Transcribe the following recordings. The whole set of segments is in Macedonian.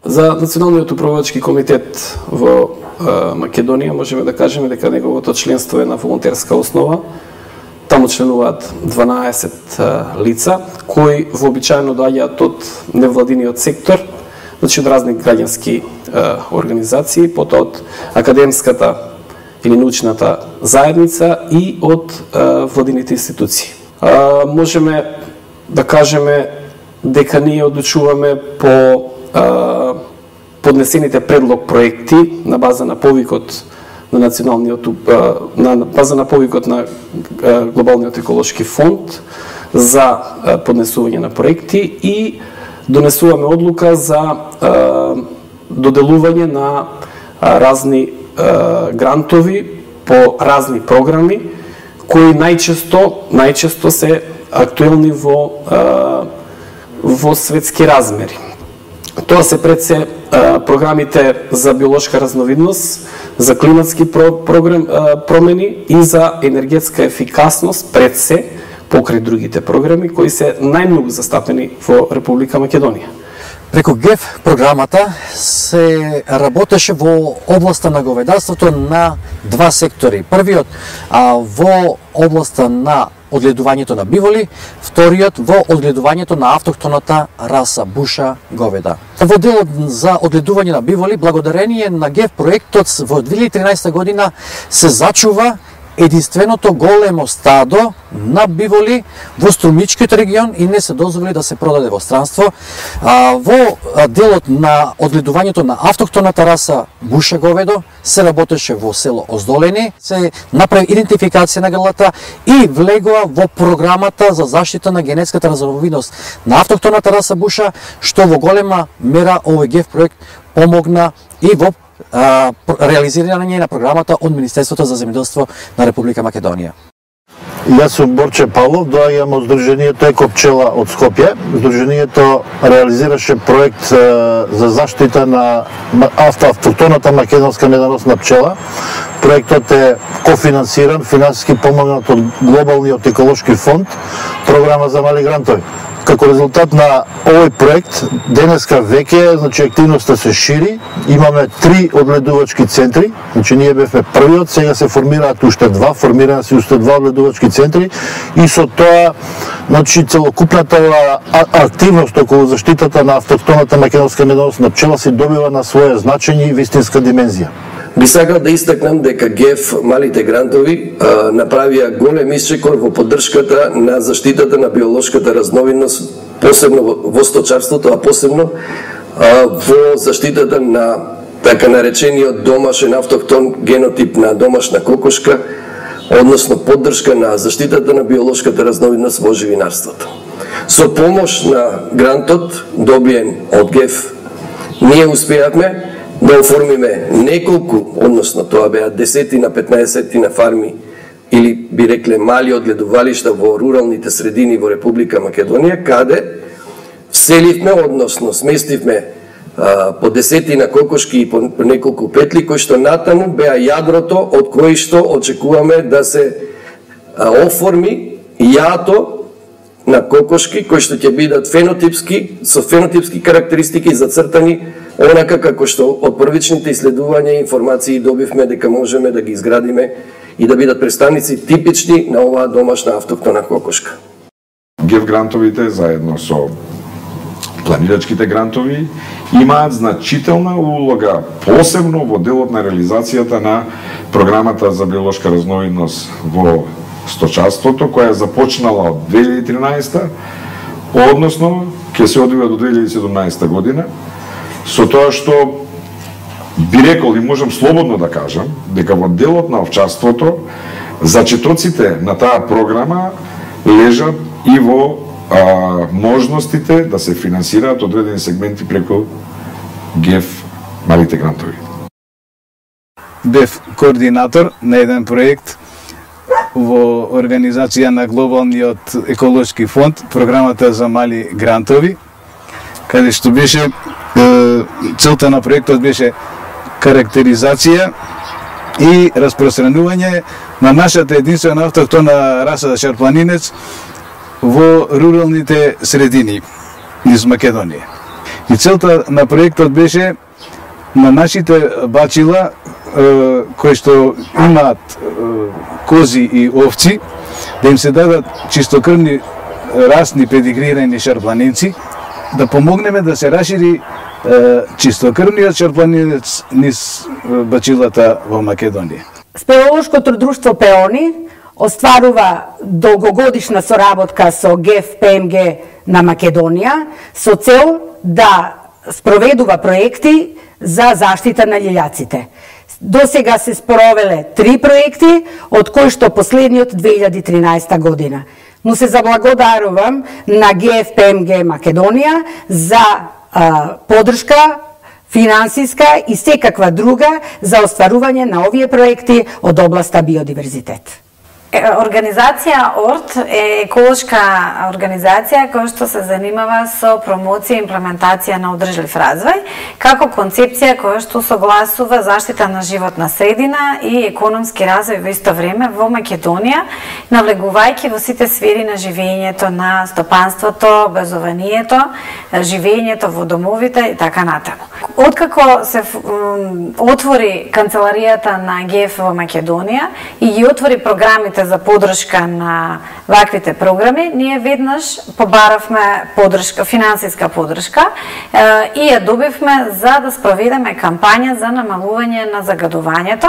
За Националниот управувачки комитет во Македонија можеме да кажеме дека неговото членство е на волонтерска основа. Таму членуваат 12 лица кои вообичаено доаѓаат од невладиниот сектор, значи од разни граѓански организации, потоа од академската или научната заедница и од владините институции. Можеме да кажеме дека ние одлучуваме по поднесените предлог проекти на база на повикот на националниот на база на повикот на глобалниот еколошки фонд за поднесување на проекти и донесуваме одлука за доделување на разни грантови по разни програми кои најчесто се актуелни во светски размери. Тоа се пред се програмите за биолошка разновидност, за климатски промени и за енергетска ефикасност пред се покрај другите програми кои се најмногу застапени во Република Македонија. Преку ГЕФ програмата се работеше во областа на говедарството на два сектори. Првиот во областа на одгледувањето на биволи, вториот во одгледувањето на автохтоната раса буша говеда. Во делот за одгледување на биволи, благодарение на ГЕФ проектот во 2013 година се зачува единственото големо стадо на биволи во Струмичкиот регион и не се дозволи да се продаде во странство. Во делот на одгледувањето на автохтоната раса буша говедо се работеше во село Оздолени, се направи идентификација на грлата и влегува во програмата за заштита на генетската разновидност на автохтоната раса буша, што во голема мера овој ГЕФ проект помогна и во реализирање на програмата од Министерството за земјоделство на Република Македонија. Јас сум Борче Павлов, доаѓам од Сдруженијето Еко пчела од Скопје. Сдруженијето реализираше проект за заштита на автохтоната македонска медоносна пчела. Проектот е кофинансиран, финансиски помогнат од Глобалниот еколошки фонд, програма за мали грантови. Како резултат на овој проект, денеска веќе, значи активноста се шири, имаме 3 одгледувачки центри, значи ние бевме првиот, сега се формираат уште 2, формирана се уште 2 одгледувачки центри и со тоа, значи целокупната активност околу заштитата на автохтоната македонска медоносна пчела се добива на своја значење и вистинска димензија. Би сакал да истакнам дека ГЕФ малите грантови направија голем исчекор во поддршката на заштитата на биолошката разновидност, посебно во сточарството, а посебно во заштитата на така наречениот домашен автохтон генотип на домашна кокошка, односно поддршка на заштитата на биолошката разновидност во живинарството. Со помош на грантот добиен од ГЕФ, ние успеавме да оформиме неколку, односно тоа беа 10-15 фарми или би рекле мали одгледувалишта во руралните средини во Република Македонија, каде вселивме, односно сместивме по 10 кокошки и по неколку петли, кои што натаму беа јадрото од кои што очекуваме да се оформи јато на кокошки кои што ќе бидат фенотипски, со фенотипски карактеристики зацртани, онака како што од првичните исследувања и информации добивме дека можеме да ги изградиме и да бидат представници типични на оваа домашна автохтона кокошка. ГЕФ грантовите заедно со планирачките грантови имаат значителна улога, посебно во делот на реализацијата на програмата за биолошка разновидност во сточарството, која е започнала од 2013, односно ќе се одвива до 2017 година, со тоа што би рекол и можам слободно да кажам дека во делот на овчарството зачетоците на таа програма лежат и во можностите да се финансираат одредени сегменти преку ГЕФ малите грантови. Бев координатор на еден проект во организација на Глобалниот еколошки фонд, програмата за мали грантови, каде што беше целта на проектот беше карактеризација и распространување на нашата единствена автохтона раса шарпланинец во руралните средини низ Македонија. И целта на проектот беше на нашите бачила кои што имаат кози и овци, да им се дадат чистокрвни расни педигрирани шарпланинци, да помогнеме да се расшири чистокрвниот шарпланинец низ бачилата во Македонија. Спелеолошкото друштво Пеони остварува долгогодишна соработка со ГЕФ ПМГ на Македонија со цел да спроведува проекти за заштита на лилјаците. До сега се спровеле 3 проекти, од кои што последниот 2013 година. Му се заблагодарувам на ГЕФ ПМГ Македонија за поддршка финансиска и секаква друга за остварување на овие проекти од областа биодиверзитет. Организација ОРТ е еколошка организација која што се занимава со промоција и имплементација на одржлив развој, како концепција која што согласува заштита на животна средина и економски развој во исто време во Македонија, навлегувајќи во сите сфери на живењето, на стопанството, образованието, живењето во домовите и така натаму. Откако се отвори канцеларијата на ГЕФ во Македонија и ги отвори програмите за поддршка на ваквите програми, ние веднаш побаравме поддршка, финансиска поддршка и ја добивме за да спроведеме кампања за намалување на загадувањето,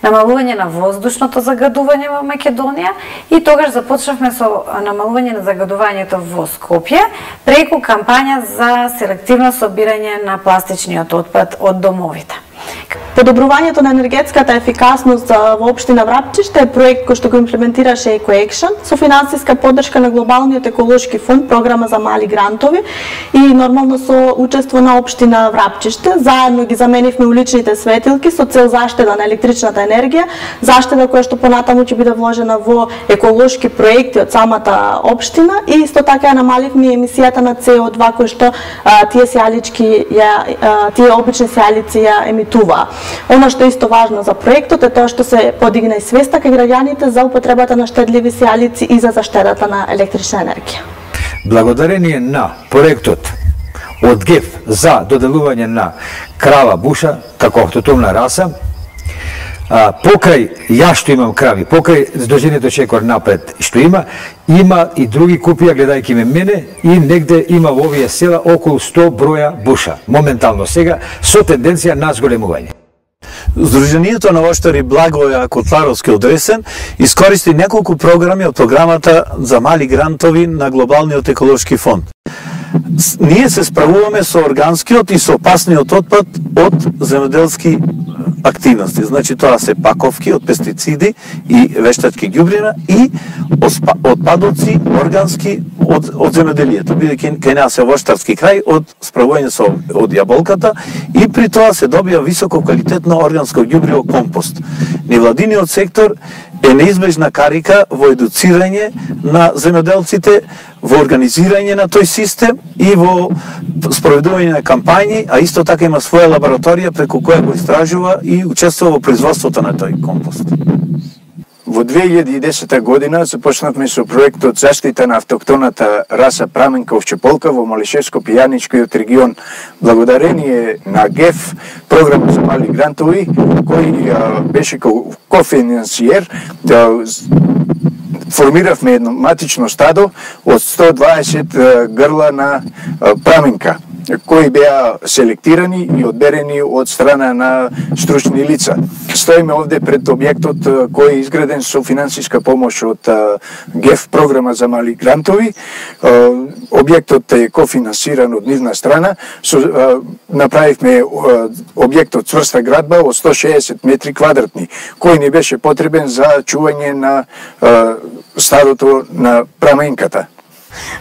намалување на воздушното загадување во Македонија и тогаш започнавме со намалување на загадувањето во Скопје преку кампања за селективно собирање на пластичниот отпад од домовите. Подобрувањето на енергетската ефикасност во општина Врапчиште е проект кој што го имплементираше EcoAction со финансиска поддршка на Глобалниот еколошки фонд, програма за мали грантови и нормално со учество на општина Врапчиште. Заедно ги заменивме уличните светилки со цел заштеда на електричната енергија, заштеда која што понатаму ќе биде вложена во еколошки проекти од самата општина и исто така ја намаливме емисијата на CO2 кој што тие обични сејалици ја емитуваа. Оно што е исто важно за проектот е тоа што се подигна и свеста кај граѓаните за употребата на штедливи сејалици и за заштедата на електрична енергија. Благодарение на проектот од ГЕФ за доделување на крава буша како автотомна раса, покрај ја што имам крави, покрај Сдруженијето Чекор напред што има и други купија гледајќи ме мене и негде има во овие села околу 100 броја буша моментално сега со тенденција на зголемување. Сдруженијето на воштари Благоја Котларовски од Ресен искористи неколку програми од програмата за мали грантови на Глобалниот еколошки фонд. Ние се справуваме со органскиот и со опасниот отпад од земјоделски активности. Значи тоа се паковки од пестициди и вештачки ѓубрина и отпадоци органски од земјоделието. Бидејќи кај нас е воштарски крај од справување од јаболката и при тоа се добија високо квалитетно органско ѓубриво компост. Невладиниот сектор е неизбежна карика во едуцирање на земјоделците, во организирање на тој систем и во спроведување на кампањи, а исто така има своја лабораторија преку која го истражува и учествува во производството на тој компост. Во 2010 година започнавме со проектот заштита на автоктоната раса праменка овчеполка во Малишевско-Пијаничкиот регион. Благодарение на ГЕФ, програма за мали грантови, кој беше кофинансиер, формиравме едно матично стадо од 120 грла на праменка, кои беа селектирани и одберени од страна на стручни лица. Стоиме овде пред објектот кој е изграден со финансиска помош од ГЕФ, програма за мали грантови. Објектот е кофинансиран од нивна страна. Направивме објектот цврста градба од 160 метри квадратни, кој ни беше потребен за чување на стадото на праменката.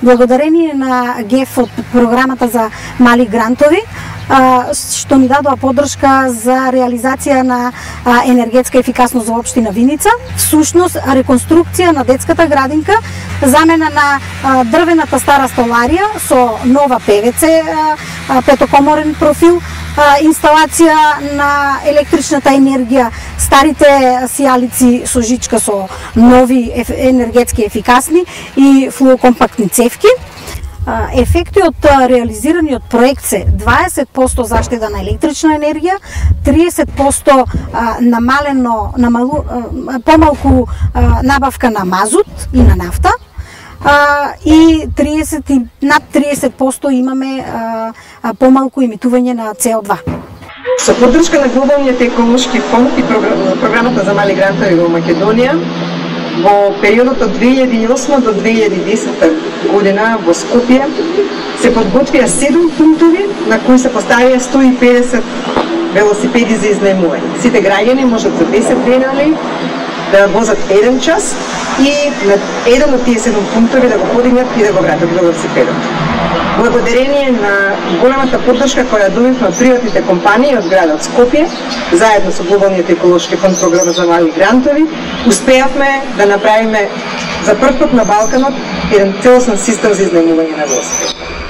Благодарение на ГЕФ од програмата за мали грантови, што ни дадоа поддршка за реализација на енергетска ефикасност во општина Виница, всушност реконструкција на детската градинка, замена на дрвената стара столарија со нова ПВЦ, петокоморен профил, инсталација на електричната енергија, старите сијалици со жичка со нови енергетски ефикасни и флуокомпактни цевки. ефекти од реализираниот проект се 20% заштеда на електрична енергија, 30% помалку набавка на мазут и на нафта, и над 30% имаме помалку емитување на CO2. Со поддршка на Глобалниот еколошки фонд и програмата за мали грантови во Македонија, во периодот од 2008 до 2010 година во Скопје се подготвија 7 пунктови на кои се поставија 150 велосипеди за изнаемување. Сите граѓани можат за 10 денали да возат 1 час и на еден од тие 7 пунктови да го подигнат и да го вратат велосипедот. Благодарение на големата поддршка која добивме од приватните компании од градот Скопје, заедно со Глобалниот еколошки фонд програма за мали грантови, успеавме да направиме за прв пат на Балканот еден целосен систем за изнаемување на велосипеди.